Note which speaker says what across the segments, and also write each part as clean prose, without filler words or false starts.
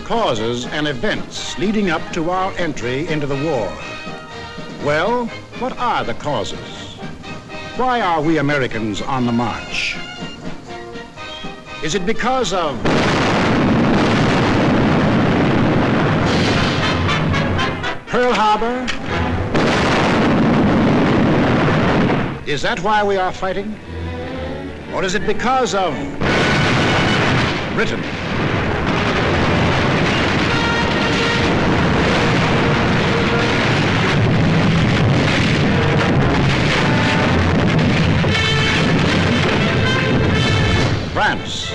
Speaker 1: causes and events leading up to our entry into the war. Well, what are the causes? Why are we Americans on the march? Is it because of Pearl Harbor? Is that why we are fighting? Or is it because of Britain? France.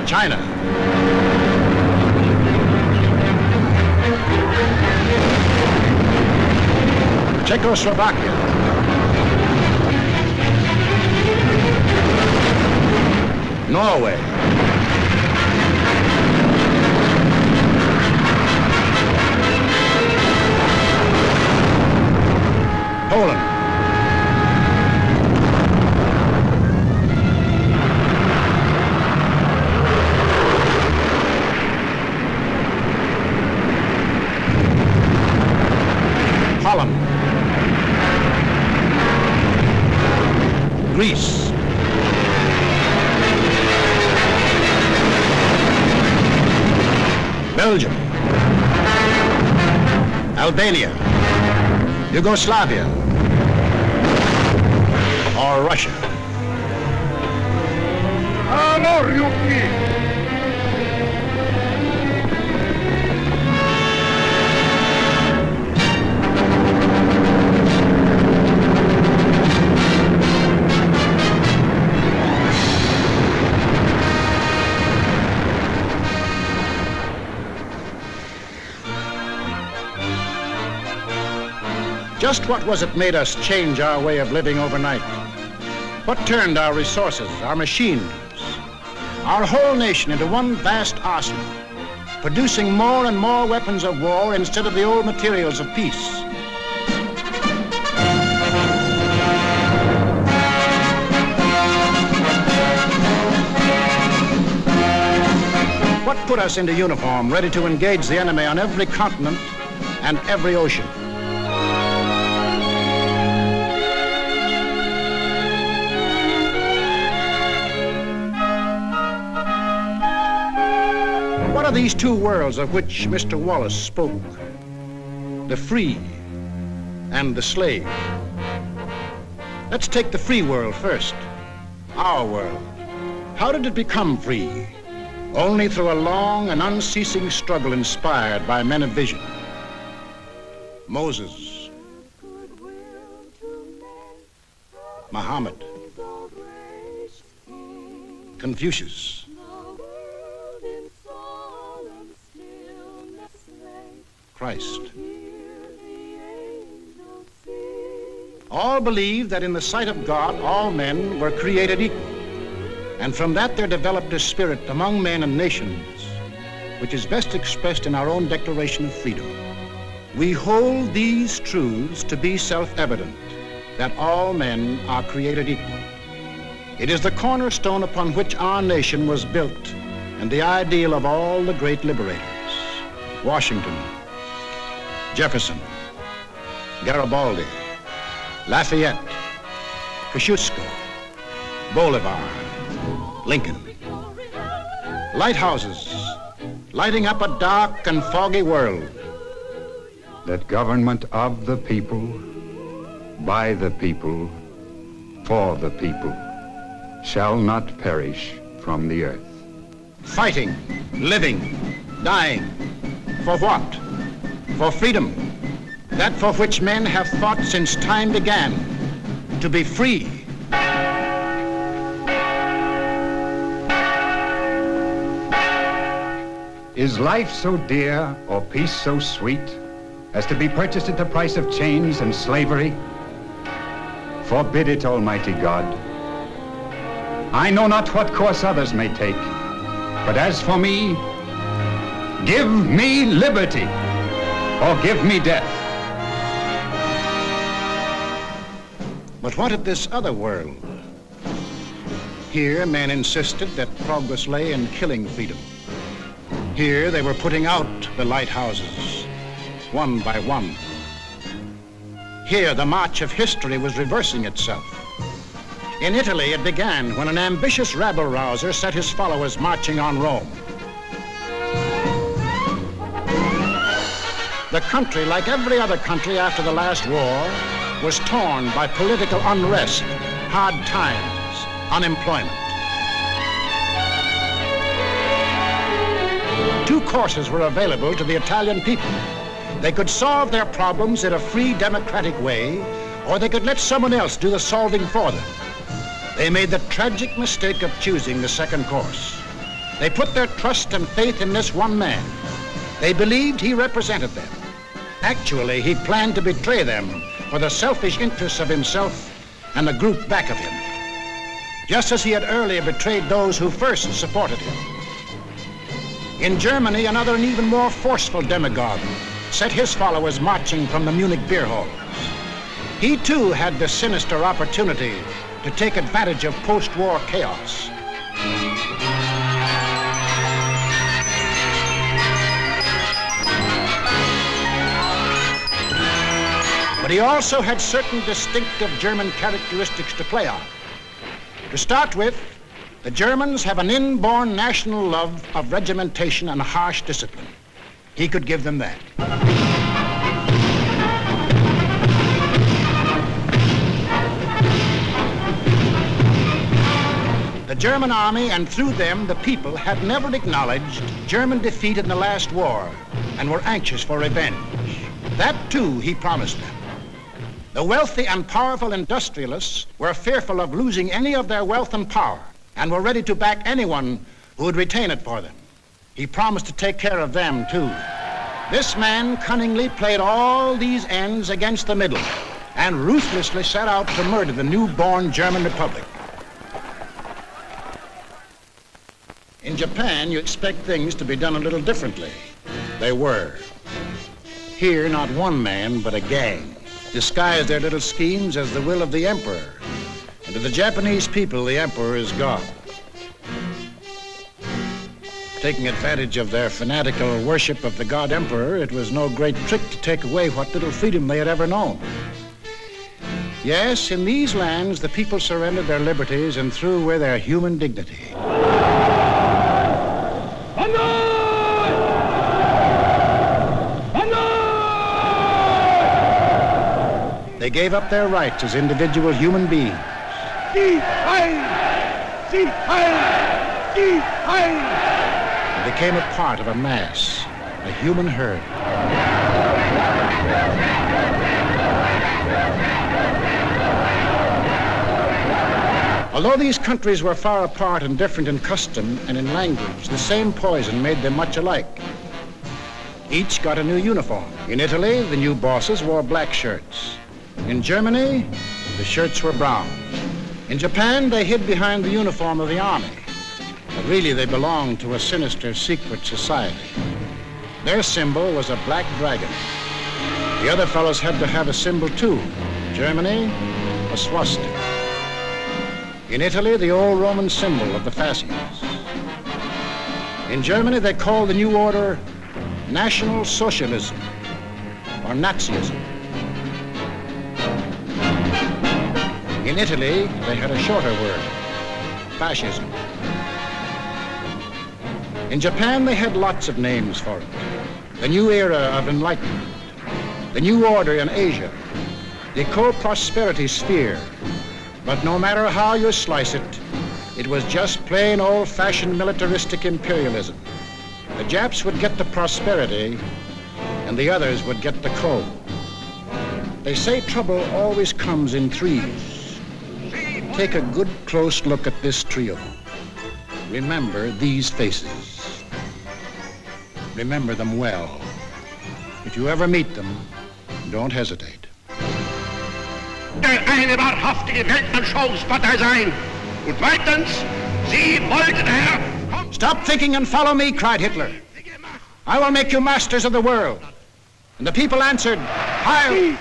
Speaker 1: China. Czechoslovakia. Norway. Poland. Holland. Greece. Belgium, Albania, Yugoslavia, or Russia. Just what was it made us change our way of living overnight? What turned our resources, our machines, our whole nation into one vast arsenal, producing more and more weapons of war instead of the old materials of peace? What put us into uniform, ready to engage the enemy on every continent and every ocean? What are these two worlds of which Mr. Wallace spoke? The free and the slave. Let's take the free world first, our world. How did it become free? Only through a long and unceasing struggle inspired by men of vision. Moses, Muhammad, Confucius, Christ. All believed that in the sight of God, all men were created equal. And from that there developed a spirit among men and nations, which is best expressed in our own Declaration of Freedom. We hold these truths to be self-evident, that all men are created equal. It is the cornerstone upon which our nation was built, and the ideal of all the great liberators. Washington, Jefferson, Garibaldi, Lafayette, Kosciuszko, Bolivar, Lincoln. Lighthouses, lighting up a dark and foggy world.
Speaker 2: That government of the people, by the people, for the people, shall not perish from the earth.
Speaker 1: Fighting, living, dying. For what? For freedom. That for which men have fought since time began. To be free.
Speaker 2: Is life so dear or peace so sweet as to be purchased at the price of chains and slavery? Forbid it, Almighty God. I know not what course others may take, But as for me, give me liberty or give me death.
Speaker 1: But what of this other world? Here, men insisted that progress lay in killing freedom. Here, they were putting out the lighthouses, one by one. Here, the march of history was reversing itself. In Italy, it began when an ambitious rabble-rouser set his followers marching on Rome. The country, like every other country after the last war, was torn by political unrest, hard times, unemployment. Two courses were available to the Italian people. They could solve their problems in a free, democratic way, or they could let someone else do the solving for them. They made the tragic mistake of choosing the second course. They put their trust and faith in this one man. They believed he represented them. Actually, he planned to betray them for the selfish interests of himself and the group back of him, just as he had earlier betrayed those who first supported him. In Germany, another and even more forceful demagogue set his followers marching from the Munich beer halls. He too had the sinister opportunity to take advantage of post-war chaos. But he also had certain distinctive German characteristics to play on. To start with, the Germans have an inborn national love of regimentation and harsh discipline. He could give them that. The German army, and through them the people, had never acknowledged German defeat in the last war and were anxious for revenge. That too he promised them. The wealthy and powerful industrialists were fearful of losing any of their wealth and power and were ready to back anyone who would retain it for them. He promised to take care of them too. This man cunningly played all these ends against the middle and ruthlessly set out to murder the newborn German Republic. In Japan, you expect things to be done a little differently. They were. Here, not one man, but a gang disguised their little schemes as the will of the emperor. And to the Japanese people, the emperor is God. Taking advantage of their fanatical worship of the god emperor, it was no great trick to take away what little freedom they had ever known. Yes, in these lands, the people surrendered their liberties and threw away their human dignity. They gave up their rights as individual human beings. And became a part of a mass, a human herd. Although these countries were far apart and different in custom and in language, the same poison made them much alike. Each got a new uniform. In Italy, the new bosses wore black shirts. In Germany, the shirts were brown. In Japan, they hid behind the uniform of the army. But really, they belonged to a sinister, secret society. Their symbol was a black dragon. The other fellows had to have a symbol too. Germany, a swastika. In Italy, the old Roman symbol of the fascists. In Germany, they called the new order National Socialism, or Nazism. In Italy, they had a shorter word, fascism. In Japan, they had lots of names for it. The new era of enlightenment, the new order in Asia, the co-prosperity sphere. But no matter how you slice it, it was just plain old-fashioned militaristic imperialism. The Japs would get the prosperity, and the others would get the coal. They say trouble always comes in threes. Take a good close look at this trio. Remember these faces. Remember them well. If you ever meet them, don't hesitate.
Speaker 3: Eine wahrhaftige Weltanschauungspartei sein. Und zweitens, Sie wollten, Herr...
Speaker 1: Stop thinking and follow me, cried Hitler. I will make you masters of the world. And the people answered, Heil!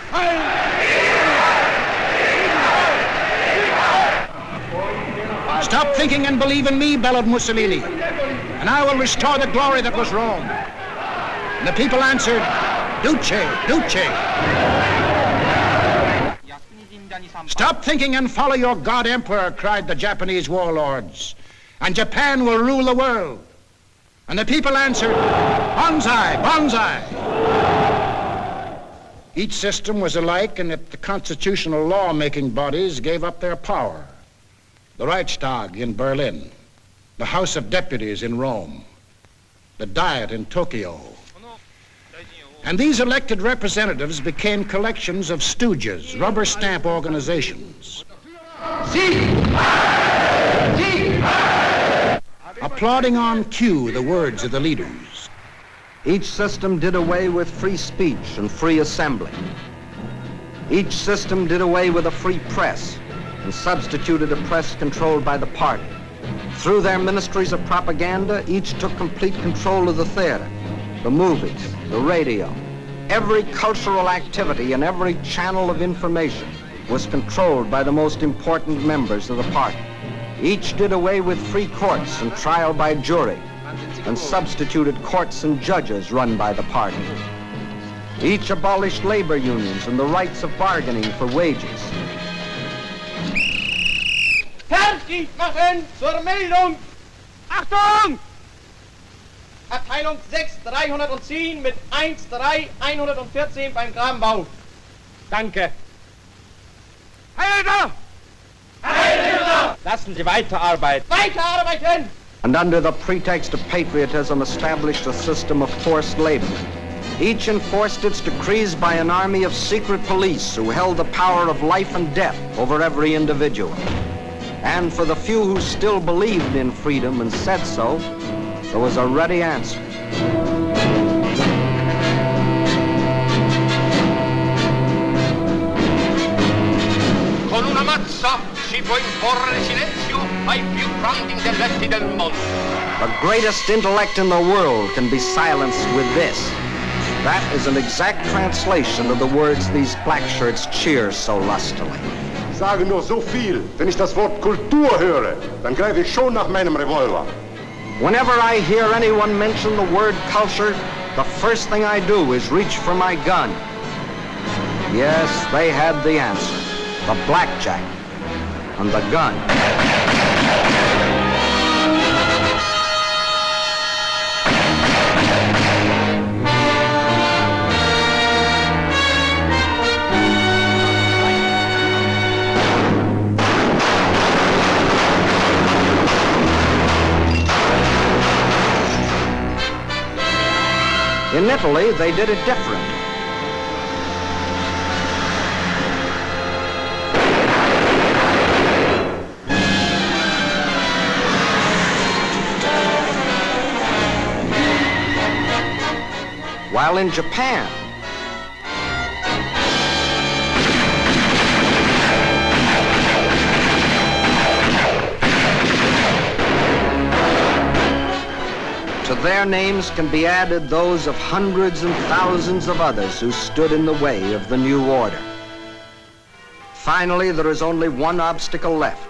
Speaker 1: Stop thinking and believe in me, bellowed Mussolini, and I will restore the glory that was Rome. And the people answered, Duce, Duce. Stop thinking and follow your God Emperor, cried the Japanese warlords, and Japan will rule the world. And the people answered, Banzai, Banzai. Each system was alike in that the constitutional law-making bodies gave up their power. The Reichstag in Berlin, the House of Deputies in Rome, the Diet in Tokyo. And these elected representatives became collections of stooges, rubber stamp organizations. Applauding on cue the words of the leaders.
Speaker 3: Each system did away with free speech and free assembly. Each system did away with a free press and substituted a press controlled by the party. Through their ministries of propaganda, each took complete control of the theater, the movies, the radio. Every cultural activity and every channel of information was controlled by the most important members of the party. Each did away with free courts and trial by jury and substituted courts and judges run by the party. Each abolished labor unions and the rights of bargaining for wages.
Speaker 4: Fertig machen zur Meldung! Achtung! Abteilung 6, 310 mit 1-3-114 beim Grabenbau. Danke. Heil Hitler! Heil Hitler! Lassen Sie weiterarbeiten. Weiterarbeiten!
Speaker 3: And under the pretext of patriotism established a system of forced labor. Each enforced its decrees by an army of secret police who held the power of life and death over every individual. And for the few who still believed in freedom and said so, there was a ready answer.
Speaker 5: Con una mazza si può imporre silenzio ai più grandi intelletti del mondo.
Speaker 3: The greatest intellect in the world can be silenced with this. That is an exact translation of the words these black shirts cheer so lustily.
Speaker 6: Ich sage nur so viel, wenn ich das Wort Kultur höre, dann greife ich schon nach meinem Revolver.
Speaker 3: Whenever I hear anyone mention the word culture, the first thing I do is reach for my gun. Yes, they had the answer. The blackjack and the gun. In Italy, they did it different. While in Japan, to their names can be added those of hundreds and thousands of others who stood in the way of the new order. Finally, there is only one obstacle left.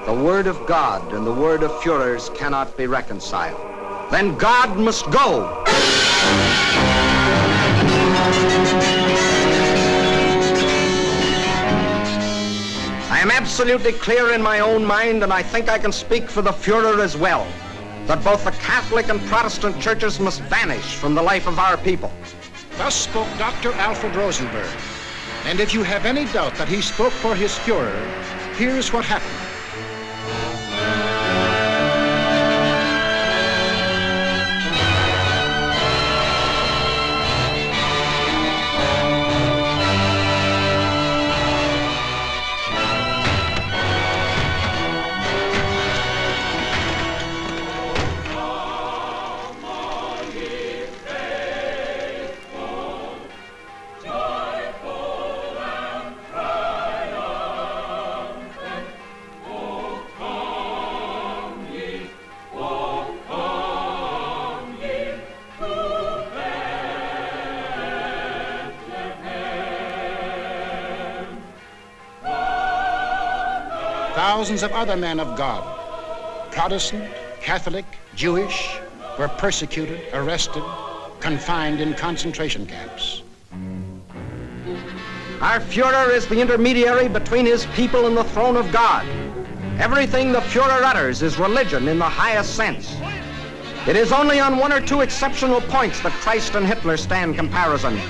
Speaker 3: The word of God and the word of Führers cannot be reconciled. Then God must go. I am absolutely clear in my own mind, and I think I can speak for the Führer as well, that both the Catholic and Protestant churches must vanish from the life of our people.
Speaker 1: Thus spoke Dr. Alfred Rosenberg. And if you have any doubt that he spoke for his Führer, here's what happened. thousands of other men of God, Protestant, Catholic, Jewish, were persecuted, arrested, confined in concentration camps.
Speaker 3: Our Führer is the intermediary between his people and the throne of God. Everything the Führer utters is religion in the highest sense. It is only on one or two exceptional points that Christ and Hitler stand comparison.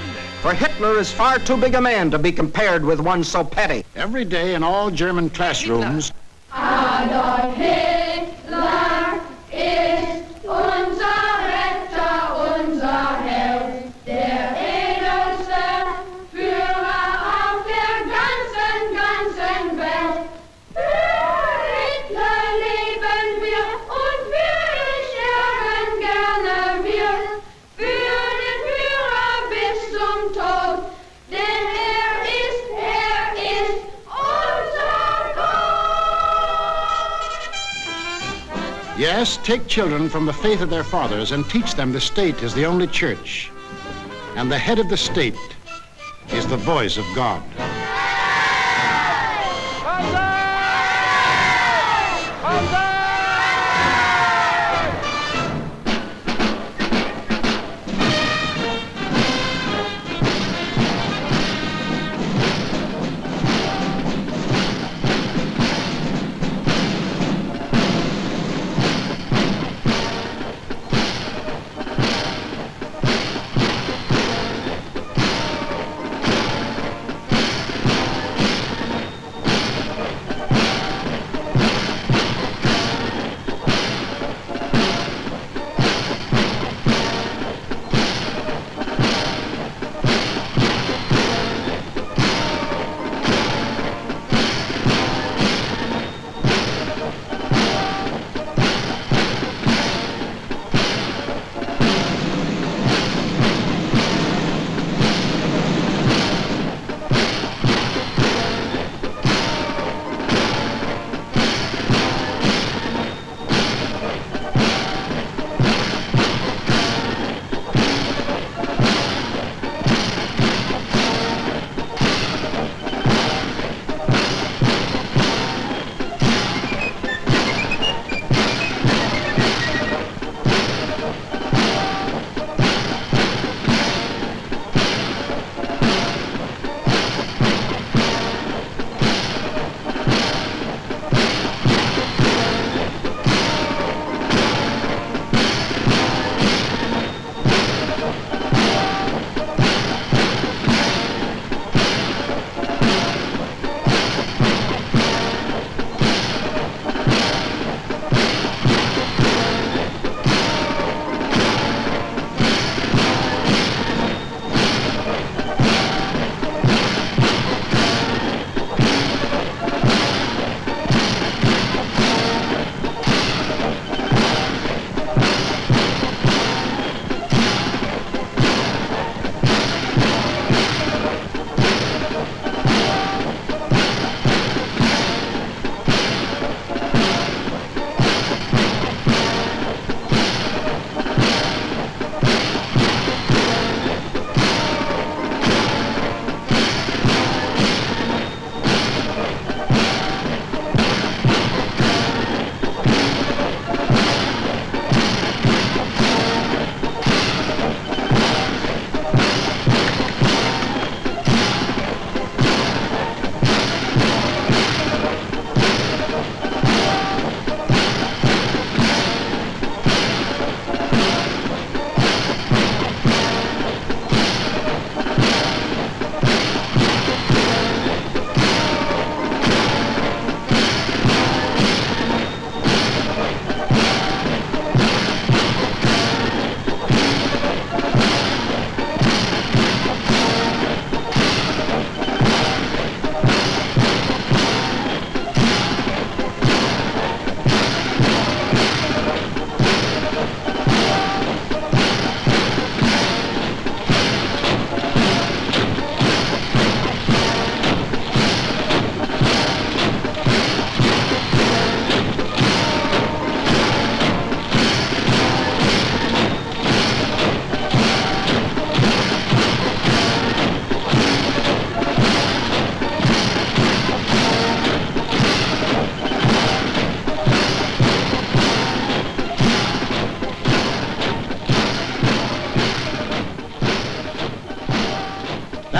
Speaker 3: For Hitler is far too big a man to be compared with one so petty.
Speaker 1: Every day in all German classrooms,
Speaker 7: Adolf Hitler ist unser Retter, unser Held, der edelste Führer auf der ganzen Welt. Für Hitler leben wir und wir sterben gerne wir. Für den Führer bis zum Tod, denn er ist unser Gott.
Speaker 1: yes, take children from the faith of their fathers and teach them the state is the only church, and the head of the state is the voice of God.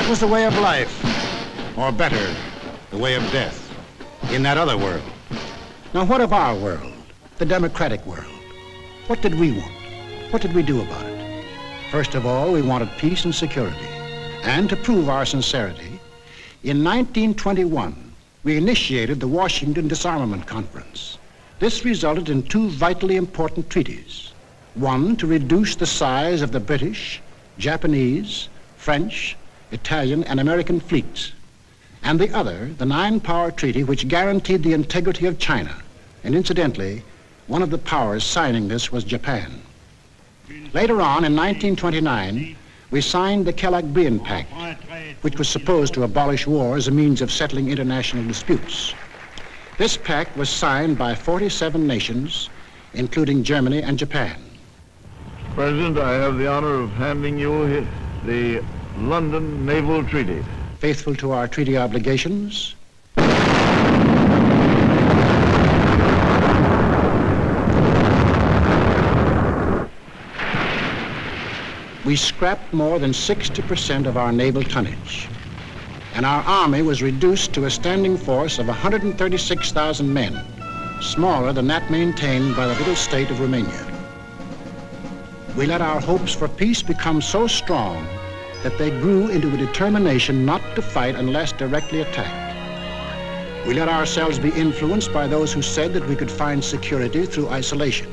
Speaker 1: That was the way of life, or better, the way of death, in that other world. Now, what of our world, the democratic world? What did we want? What did we do about it? First of all, we wanted peace and security. And to prove our sincerity, in 1921, we initiated the Washington Disarmament Conference. This resulted in two vitally important treaties. One, to reduce the size of the British, Japanese, French, Italian, and American fleets. And the other, the Nine-Power Treaty, which guaranteed the integrity of China. And incidentally, one of the powers signing this was Japan. Later on, in 1929, we signed the Kellogg-Briand Pact, which was supposed to abolish war as a means of settling international disputes. This pact was signed by 47 nations, including Germany and Japan.
Speaker 8: President, I have the honor of handing you the London Naval Treaty.
Speaker 1: Faithful to our treaty obligations, we scrapped more than 60% of our naval tonnage, and our army was reduced to a standing force of 136,000 men, smaller than that maintained by the little state of Romania. We let our hopes for peace become so strong that they grew into a determination not to fight unless directly attacked. We let ourselves be influenced by those who said that we could find security through isolation.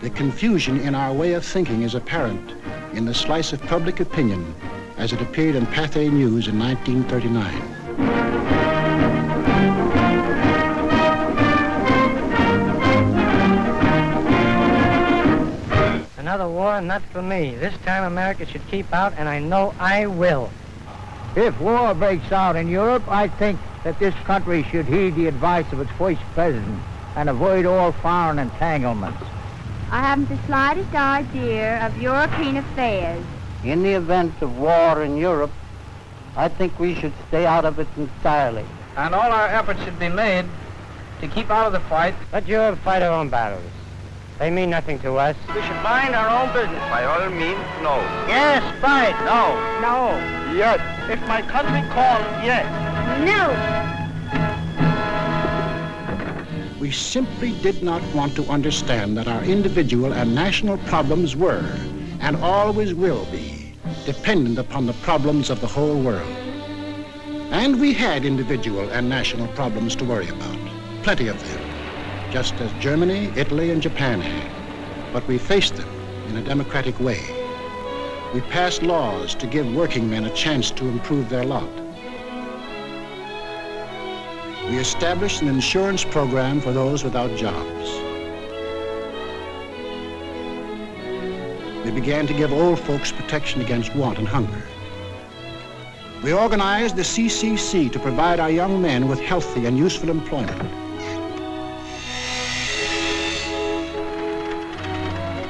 Speaker 1: The confusion in our way of thinking is apparent in the slice of public opinion as it appeared in Pathé News in 1939.
Speaker 9: Another war, and not for me. This time America should keep out, and I know I will.
Speaker 10: If war breaks out in Europe, I think that this country should heed the advice of its first president and avoid all foreign entanglements.
Speaker 11: I haven't the slightest idea of European affairs.
Speaker 10: In the event of war in Europe, I think we should stay out of it entirely.
Speaker 9: And all our efforts should be made to keep out of the fight. Let Europe fight her own battles. They mean nothing to us.
Speaker 5: We should mind our own business. By all means, no.
Speaker 9: Yes, fight.
Speaker 5: No.
Speaker 9: No.
Speaker 5: Yes.
Speaker 9: If my country calls, yes.
Speaker 11: No.
Speaker 1: We simply did not want to understand that our individual and national problems were, and always will be, dependent upon the problems of the whole world. And we had individual and national problems to worry about, plenty of them, just as Germany, Italy, and Japan had. But we faced them in a democratic way. We passed laws to give working men a chance to improve their lot. We established an insurance program for those without jobs. We began to give old folks protection against want and hunger. We organized the CCC to provide our young men with healthy and useful employment.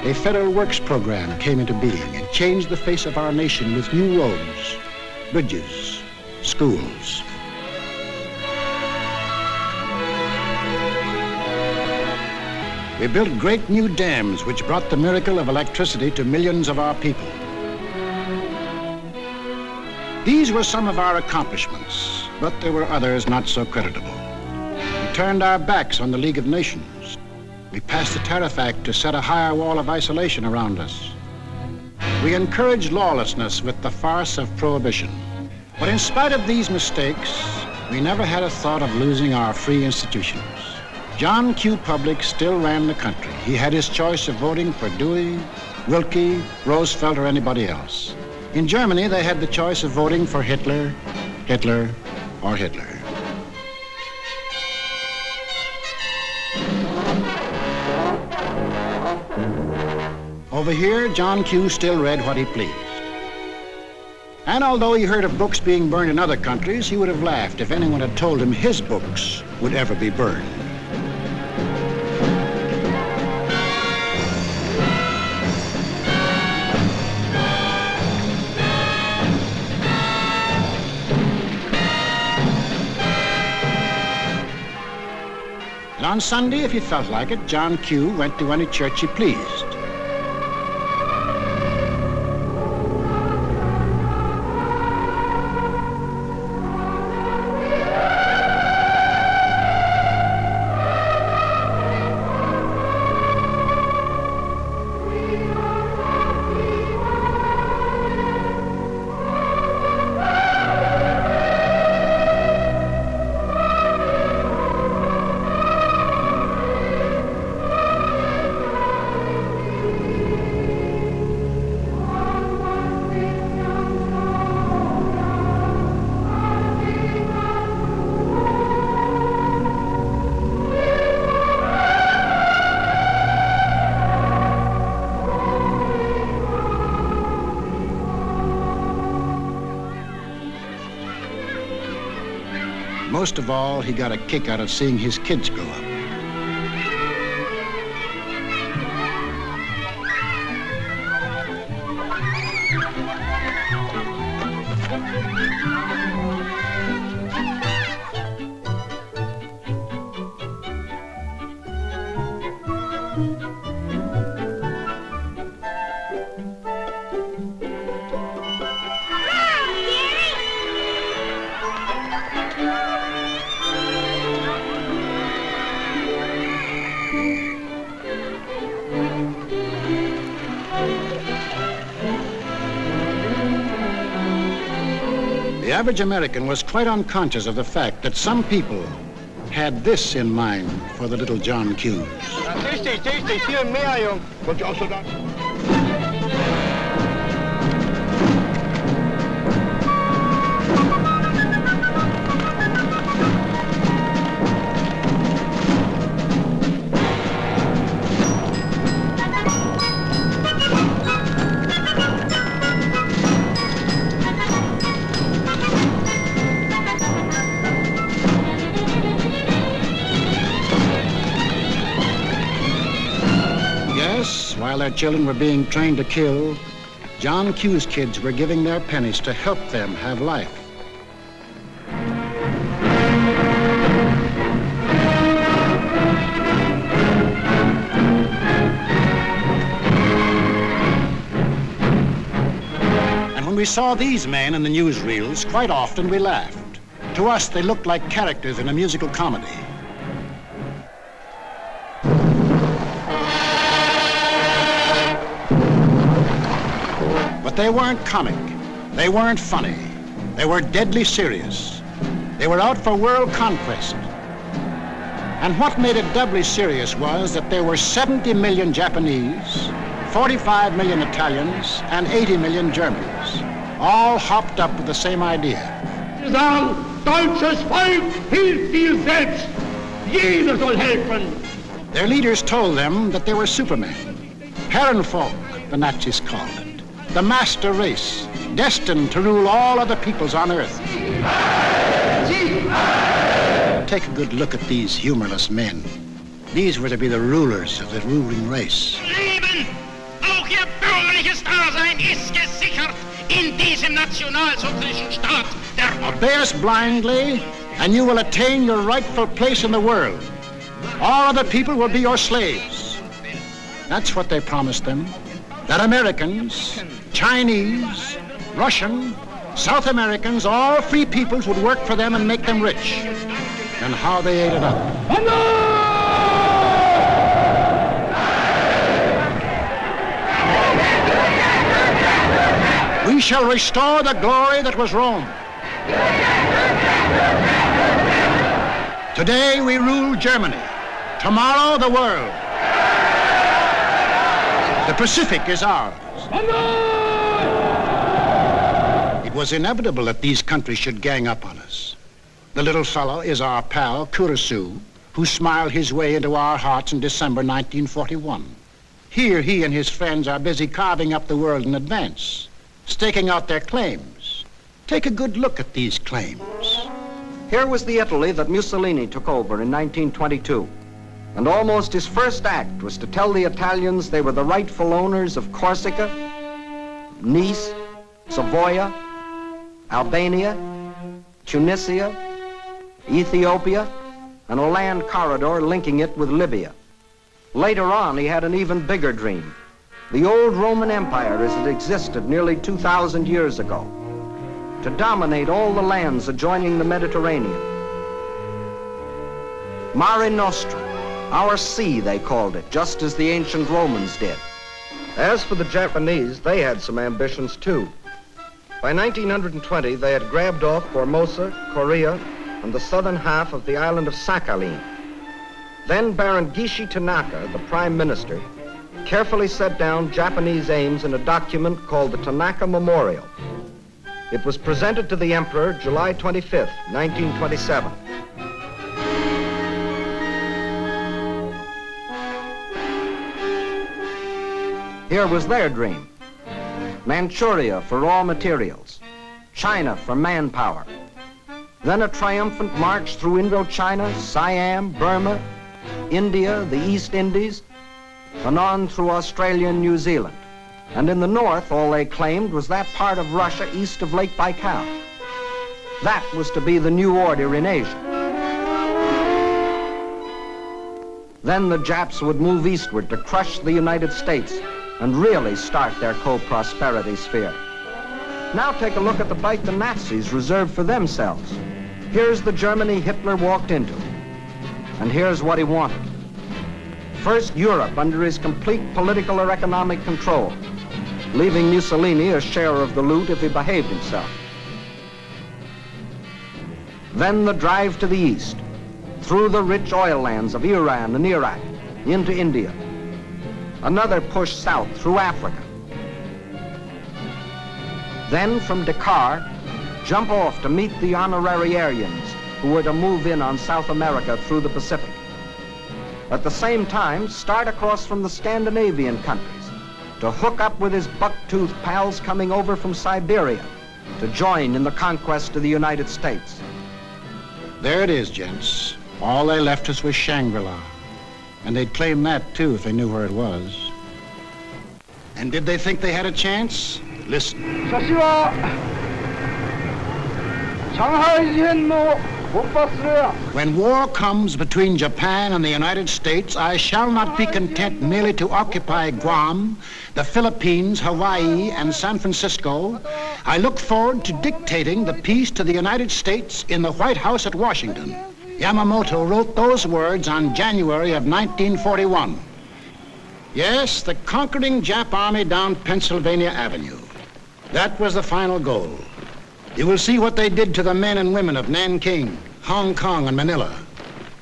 Speaker 1: A federal works program came into being and changed the face of our nation with new roads, bridges, schools. We built great new dams which brought the miracle of electricity to millions of our people. These were some of our accomplishments, but there were others not so creditable. We turned our backs on the League of Nations. We passed the Tariff Act to set a higher wall of isolation around us. We encouraged lawlessness with the farce of prohibition. But in spite of these mistakes, we never had a thought of losing our free institutions. John Q. Public still ran the country. He had his choice of voting for Dewey, Wilkie, Roosevelt, or anybody else. In Germany, they had the choice of voting for Hitler, Hitler, or Hitler. Over here, John Q. still read what he pleased. And although he heard of books being burned in other countries, he would have laughed if anyone had told him his books would ever be burned. And on Sunday, if he felt like it, John Q. went to any church he pleased. Most of all, he got a kick out of seeing his kids grow up. The average American was quite unconscious of the fact that some people had this in mind for the little John Q's.
Speaker 12: Richtig, viel mehr, Jung. Wollt ihr auch so da?
Speaker 1: While their children were being trained to kill, John Q's kids were giving their pennies to help them have life. And when we saw these men in the newsreels, quite often we laughed. To us, they looked like characters in a musical comedy. But they weren't comic. They weren't funny. They were deadly serious. They were out for world conquest. And what made it doubly serious was that there were 70 million Japanese, 45 million Italians, and 80 million Germans, all hopped up with the same idea.
Speaker 12: Deutsches Volk hilft dir selbst. Jeder soll helfen.
Speaker 1: Their leaders told them that they were supermen. Herrenvolk, the Nazis called it. The master race, destined to rule all other peoples on earth. Take a good look at these humorless men. These were to be the rulers of the ruling race.
Speaker 5: Leben, auch ihr bürgerliches Dasein ist gesichert in diesem nationalsozialistischen Staat.
Speaker 1: Obey us blindly, and you will attain your rightful place in the world. All other people will be your slaves. That's what they promised them. That Americans, Chinese, Russian, South Americans, all free peoples would work for them and make them rich. And how they ate it up. We shall restore the glory that was Rome. Today we rule Germany. Tomorrow the world. The Pacific is ours. It was inevitable that these countries should gang up on us. The little fellow is our pal, Kurosu, who smiled his way into our hearts in December 1941. Here he and his friends are busy carving up the world in advance, staking out their claims. Take a good look at these claims.
Speaker 3: Here was the Italy that Mussolini took over in 1922. And almost his first act was to tell the Italians they were the rightful owners of Corsica, Nice, Savoia, Albania, Tunisia, Ethiopia, and a land corridor linking it with Libya. Later on, he had an even bigger dream. The old Roman Empire as it existed nearly 2,000 years ago, to dominate all the lands adjoining the Mediterranean. Mare Nostrum. Our sea, they called it, just as the ancient Romans did.
Speaker 13: As for the Japanese, they had some ambitions too. By 1920, they had grabbed off Formosa, Korea, and the southern half of the island of Sakhalin. Then Baron Gishi Tanaka, the prime minister, carefully set down Japanese aims in a document called the Tanaka Memorial. It was presented to the emperor July 25th, 1927.
Speaker 3: Here was their dream. Manchuria for raw materials, China for manpower, Then a triumphant march through Indochina, Siam, Burma, India, the East Indies, and on through Australia and New Zealand. And in the north, all they claimed was that part of Russia east of Lake Baikal. That was to be the new order in Asia. Then the Japs would move eastward to crush the United States and really start their co-prosperity sphere. Now take a look at the bite the Nazis reserved for themselves. Here's the Germany Hitler walked into, and here's what he wanted. First, Europe under his complete political or economic control, leaving Mussolini a share of the loot if he behaved himself. Then the drive to the east, through the rich oil lands of Iran and Iraq, into India. Another push south through Africa. Then from Dakar, jump off to meet the honorary Aryans who were to move in on South America through the Pacific. At the same time, start across from the Scandinavian countries to hook up with his buck-toothed pals coming over from Siberia to join in the conquest of the United States.
Speaker 1: There it is, gents. All they left us was Shangri-La. And they'd claim that, too, if they knew where it was. And did they think they had a chance? Listen. When war comes between Japan and the United States, I shall not be content merely to occupy Guam, the Philippines, Hawaii, and San Francisco. I look forward to dictating the peace to the United States in the White House at Washington. Yamamoto wrote those words on January of 1941. Yes, the conquering Jap army down Pennsylvania Avenue. That was the final goal. You will see what they did to the men and women of Nanking, Hong Kong, and Manila.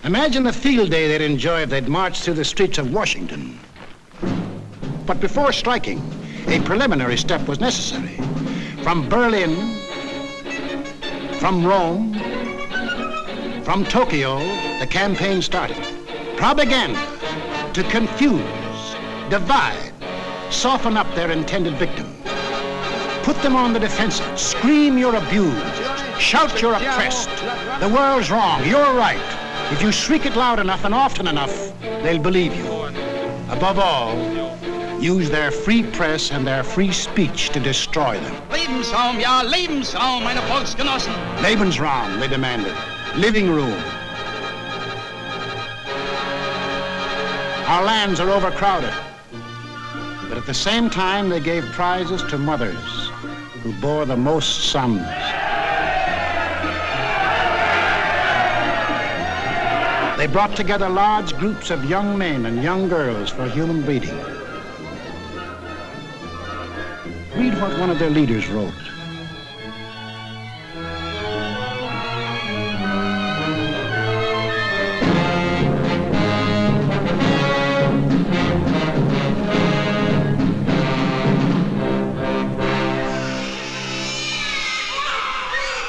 Speaker 1: Imagine the field day they'd enjoy if they'd marched through the streets of Washington. But before striking, a preliminary step was necessary. From Berlin, from Rome, from Tokyo, the campaign started. Propaganda to confuse, divide, soften up their intended victim. Put them on the defensive. Scream you're abused. Shout you're oppressed. The world's wrong. You're right. If you shriek it loud enough and often enough, they'll believe you. Above all, use their free press and their free speech to destroy them.
Speaker 5: Lebensraum, ja, Lebensraum, meine Volksgenossen.
Speaker 1: Lebensraum, they demanded. Living room. Our lands are overcrowded. But at the same time, they gave prizes to mothers who bore the most sons. They brought together large groups of young men and young girls for human breeding. Read what one of their leaders wrote.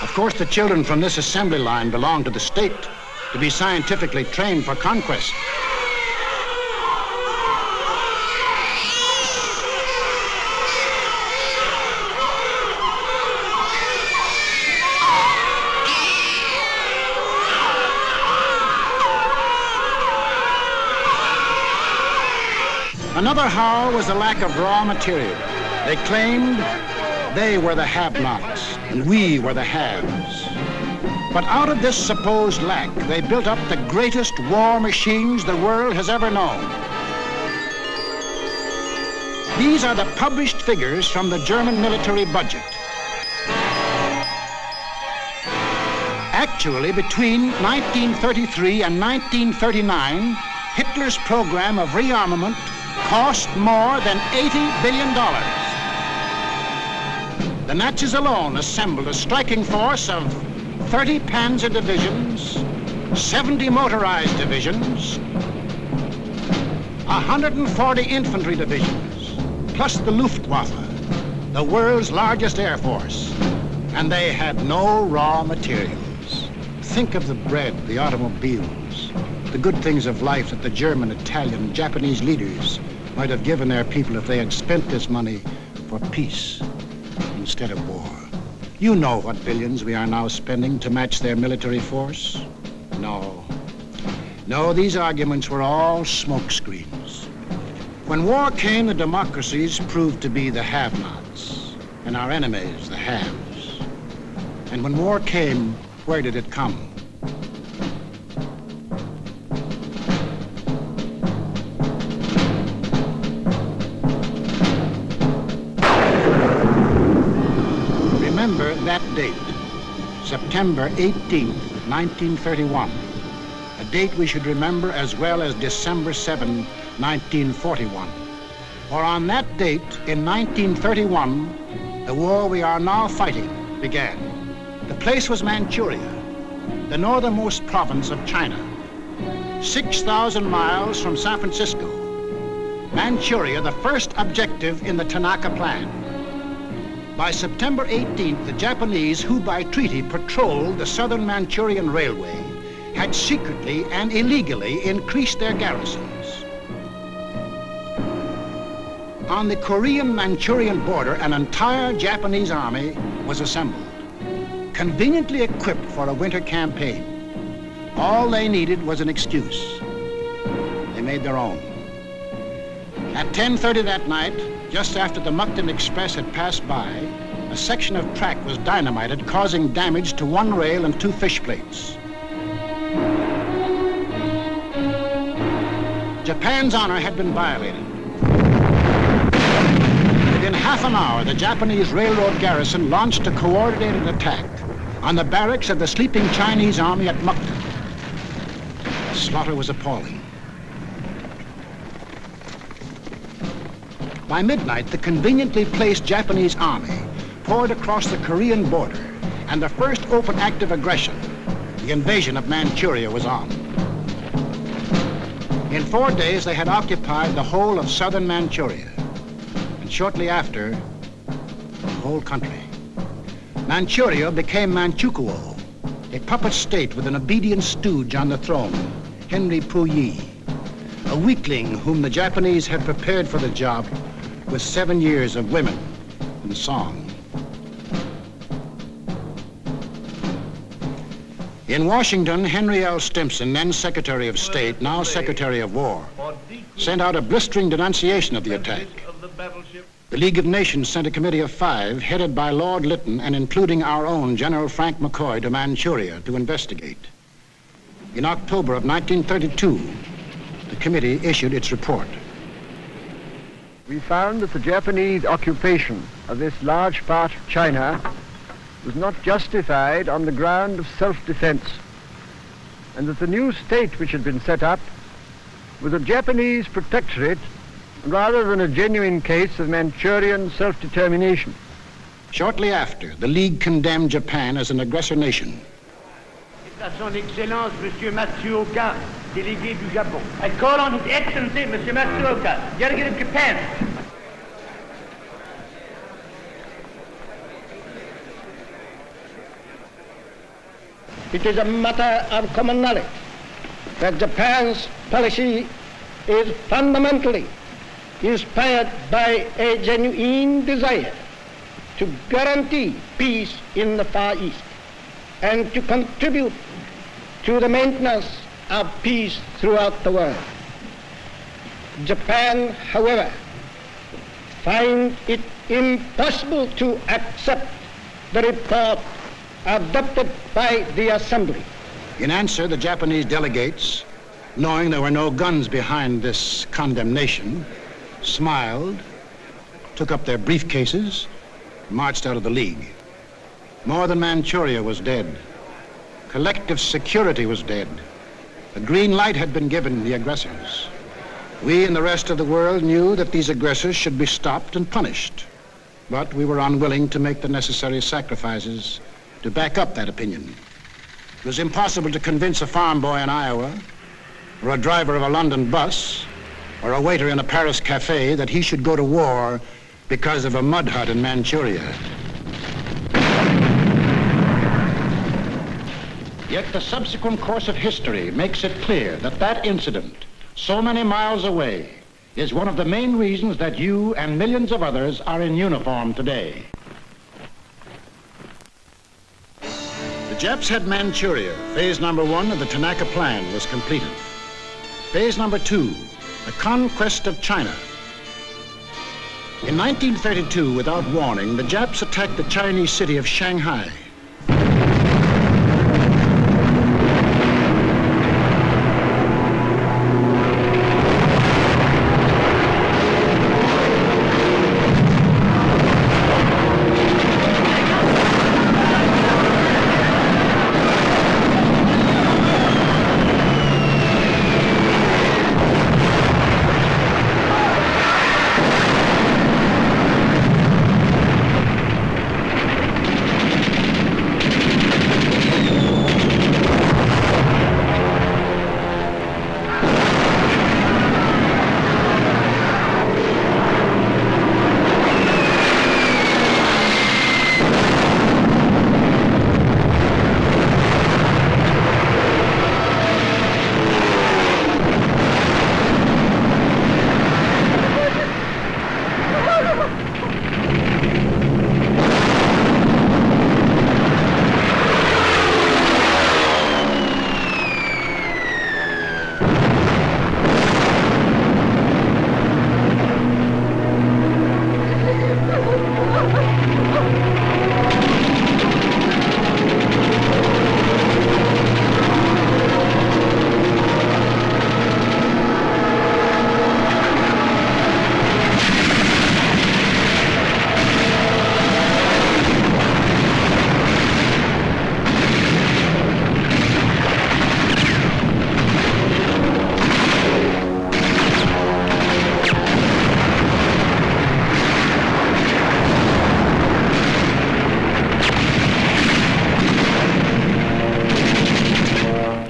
Speaker 1: Of course, the children from this assembly line belong to the state to be scientifically trained for conquest. Another howl was the lack of raw material. They claimed they were the have-nots and we were the haves. But out of this supposed lack, they built up the greatest war machines the world has ever known. These are the published figures from the German military budget. Actually, between 1933 and 1939, Hitler's program of rearmament cost more than $80 billion. The Nazis alone assembled a striking force of 30 panzer divisions, 70 motorized divisions, 140 infantry divisions, plus the Luftwaffe, the world's largest air force. And they had no raw materials. Think of the bread, the automobiles, the good things of life that the German, Italian, Japanese leaders might have given their people if they had spent this money for peace instead of war. You know what billions we are now spending to match their military force? No. No, these arguments were all smokescreens. When war came, the democracies proved to be the have-nots, and our enemies, the haves. And when war came, where did it come? Remember that date, September 18th, 1931. A date we should remember as well as December 7, 1941. For on that date, in 1931, the war we are now fighting began. The place was Manchuria, the northernmost province of China, 6,000 miles from San Francisco. Manchuria, the first objective in the Tanaka Plan. By September 18th, the Japanese, who by treaty patrolled the southern Manchurian Railway, had secretly and illegally increased their garrisons. On the Korean-Manchurian border, an entire Japanese army was assembled, conveniently equipped for a winter campaign. All they needed was an excuse. They made their own. At 10:30 that night, just after the Mukden Express had passed by, a section of track was dynamited, causing damage to one rail and 2 fish plates. Japan's honor had been violated. Within half an hour, the Japanese railroad garrison launched a coordinated attack on the barracks of the sleeping Chinese army at Mukden. The slaughter was appalling. By midnight, the conveniently placed Japanese army poured across the Korean border, and the first open act of aggression, the invasion of Manchuria, was on. In 4 days, they had occupied the whole of southern Manchuria, and shortly after, the whole country. Manchuria became Manchukuo, a puppet state with an obedient stooge on the throne, Henry Puyi, a weakling whom the Japanese had prepared for the job with 7 years of women and song. In Washington, Henry L. Stimson, then Secretary of State, now Secretary of War, sent out a blistering denunciation of the attack. The League of Nations sent a committee of 5, headed by Lord Lytton and including our own General Frank McCoy, to Manchuria to investigate. In October of 1932, the committee issued its report.
Speaker 14: We found that the Japanese occupation of this large part of China was not justified on the ground of self-defense, and that the new state which had been set up was a Japanese protectorate rather than a genuine case of Manchurian self-determination.
Speaker 1: Shortly after, the League condemned Japan as an aggressor nation.
Speaker 15: À son Excellence, Monsieur Matsuoka, délégué du Japon. I call on His Excellency, Monsieur Matsuoka, delegate of Japan.
Speaker 16: It is a matter of common knowledge that Japan's policy is fundamentally inspired by a genuine desire to guarantee peace in the Far East and to contribute to the maintenance of peace throughout the world. Japan, however, finds it impossible to accept the report adopted by the Assembly.
Speaker 1: In answer, the Japanese delegates, knowing there were no guns behind this condemnation, smiled, took up their briefcases, marched out of the League. More than Manchuria was dead. Collective security was dead. The green light had been given the aggressors. We and the rest of the world knew that these aggressors should be stopped and punished. But we were unwilling to make the necessary sacrifices to back up that opinion. It was impossible to convince a farm boy in Iowa, or a driver of a London bus, or a waiter in a Paris cafe that he should go to war because of a mud hut in Manchuria. Yet the subsequent course of history makes it clear that that incident, so many miles away, is one of the main reasons that you and millions of others are in uniform today. Japs had Manchuria. Phase number 1 of the Tanaka Plan was completed. Phase number 2, the conquest of China. In 1932, without warning, the Japs attacked the Chinese city of Shanghai.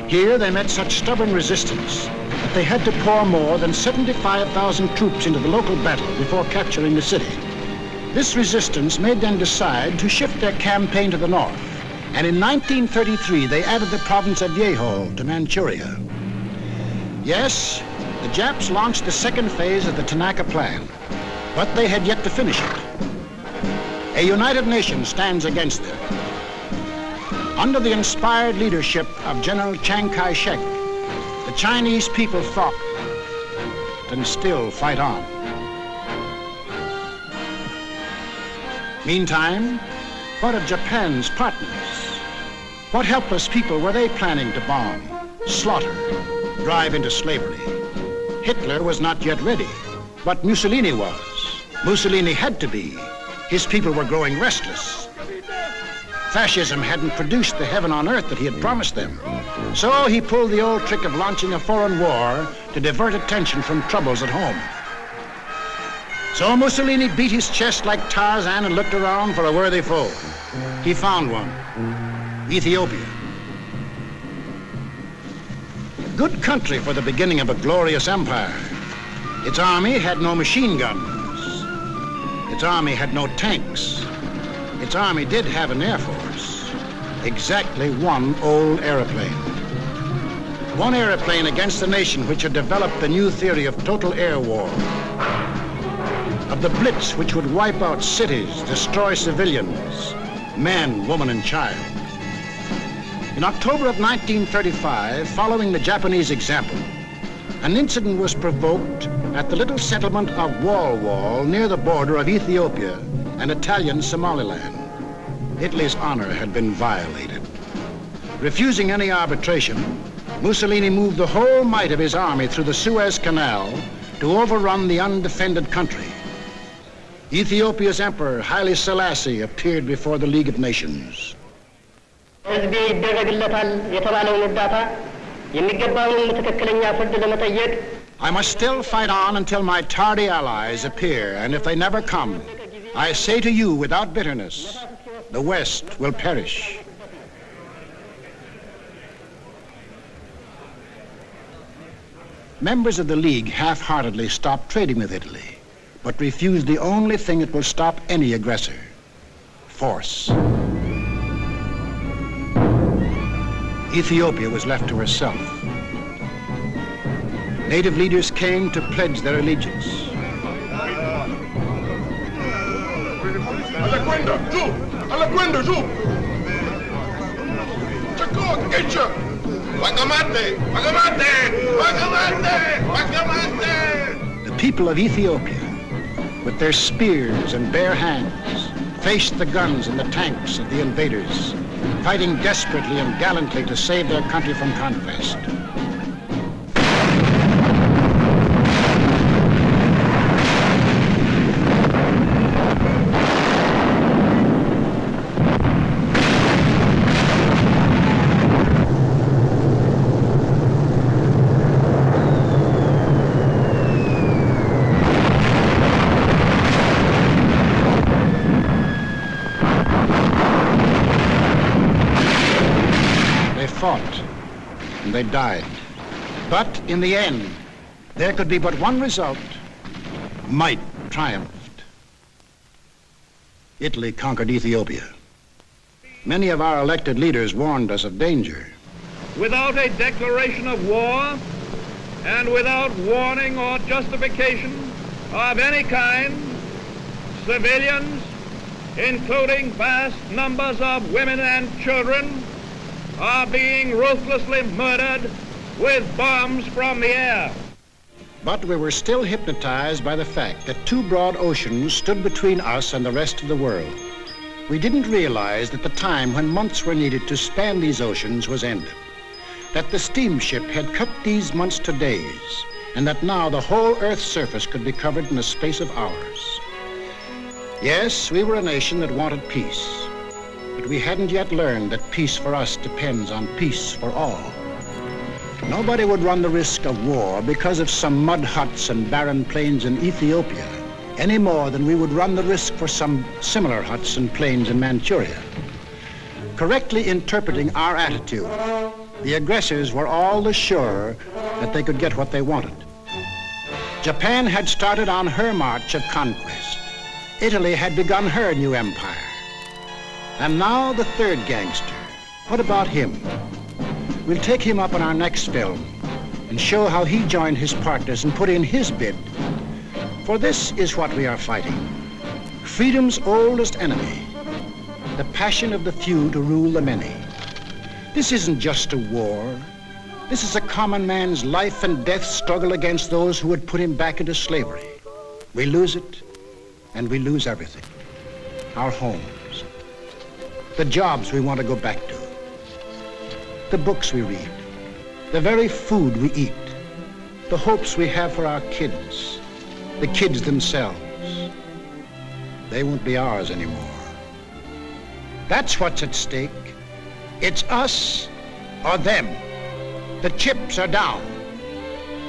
Speaker 1: Here they met such stubborn resistance that they had to pour more than 75,000 troops into the local battle before capturing the city. This resistance made them decide to shift their campaign to the north, and in 1933 they added the province of Beer Hall to Manchuria. Yes, the Japs launched the second phase of the Tanaka Plan, but they had yet to finish it. A united nation stands against them. Under the inspired leadership of General Chiang Kai-shek, the Chinese people fought and still fight on. Meantime, what of Japan's partners? What helpless people were they planning to bomb, slaughter, drive into slavery? Hitler was not yet ready, but Mussolini was. Mussolini had to be. His people were growing restless. Fascism hadn't produced the heaven on earth that he had promised them. So he pulled the old trick of launching a foreign war to divert attention from troubles at home. So Mussolini beat his chest like Tarzan and looked around for a worthy foe. He found one, Ethiopia. A good country for the beginning of a glorious empire. Its army had no machine guns. Its army had no tanks. Its army did have an air force, exactly one old airplane. One airplane against a nation which had developed the new theory of total air war, of the blitz which would wipe out cities, destroy civilians, men, woman, and child. In October of 1935, following the Japanese example, an incident was provoked at the little settlement of Wal near the border of Ethiopia and Italian Somaliland. Italy's honor had been violated. Refusing any arbitration, Mussolini moved the whole might of his army through the Suez Canal to overrun the undefended country. Ethiopia's emperor, Haile Selassie, appeared before the League of Nations. I must still fight on until my tardy allies appear, and if they never come, I say to you without bitterness, the West will perish. Members of the League half-heartedly stopped trading with Italy, but refused the only thing that will stop any aggressor: force. Ethiopia was left to herself. Native leaders came to pledge their allegiance.
Speaker 6: Alla cuenda, giù! Alla cuenda, giù!
Speaker 5: Kitchen! Wagamate! Wagamate! Wagamate! Wagamate!
Speaker 1: The people of Ethiopia, with their spears and bare hands, faced the guns and the tanks of the invaders, fighting desperately and gallantly to save their country from conquest. Fought, and they died. But in the end, there could be but one result. Might triumphed. Italy conquered Ethiopia. Many of our elected leaders warned us of danger.
Speaker 17: Without a declaration of war and without warning or justification of any kind, civilians, including vast numbers of women and children, are being ruthlessly murdered with bombs from the air.
Speaker 1: But we were still hypnotized by the fact that two broad oceans stood between us and the rest of the world. We didn't realize that the time when months were needed to span these oceans was ended, that the steamship had cut these months to days, and that now the whole Earth's surface could be covered in the space of hours. Yes, we were a nation that wanted peace. But we hadn't yet learned that peace for us depends on peace for all. Nobody would run the risk of war because of some mud huts and barren plains in Ethiopia, any more than we would run the risk for some similar huts and plains in Manchuria. Correctly interpreting our attitude, the aggressors were all the surer that they could get what they wanted. Japan had started on her march of conquest. Italy had begun her new empire. And now the third gangster. What about him? We'll take him up in our next film and show how he joined his partners and put in his bid. For this is what we are fighting. Freedom's oldest enemy, the passion of the few to rule the many. This isn't just a war. This is a common man's life and death struggle against those who would put him back into slavery. We lose it, and we lose everything. Our homes. The jobs we want to go back to, the books we read, the very food we eat, the hopes we have for our kids, the kids themselves. They won't be ours anymore. That's what's at stake. It's us or them. The chips are down.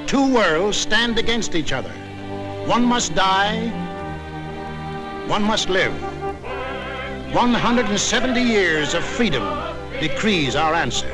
Speaker 1: Two worlds stand against each other. One must die, one must live. 170 years of freedom decrees our answer.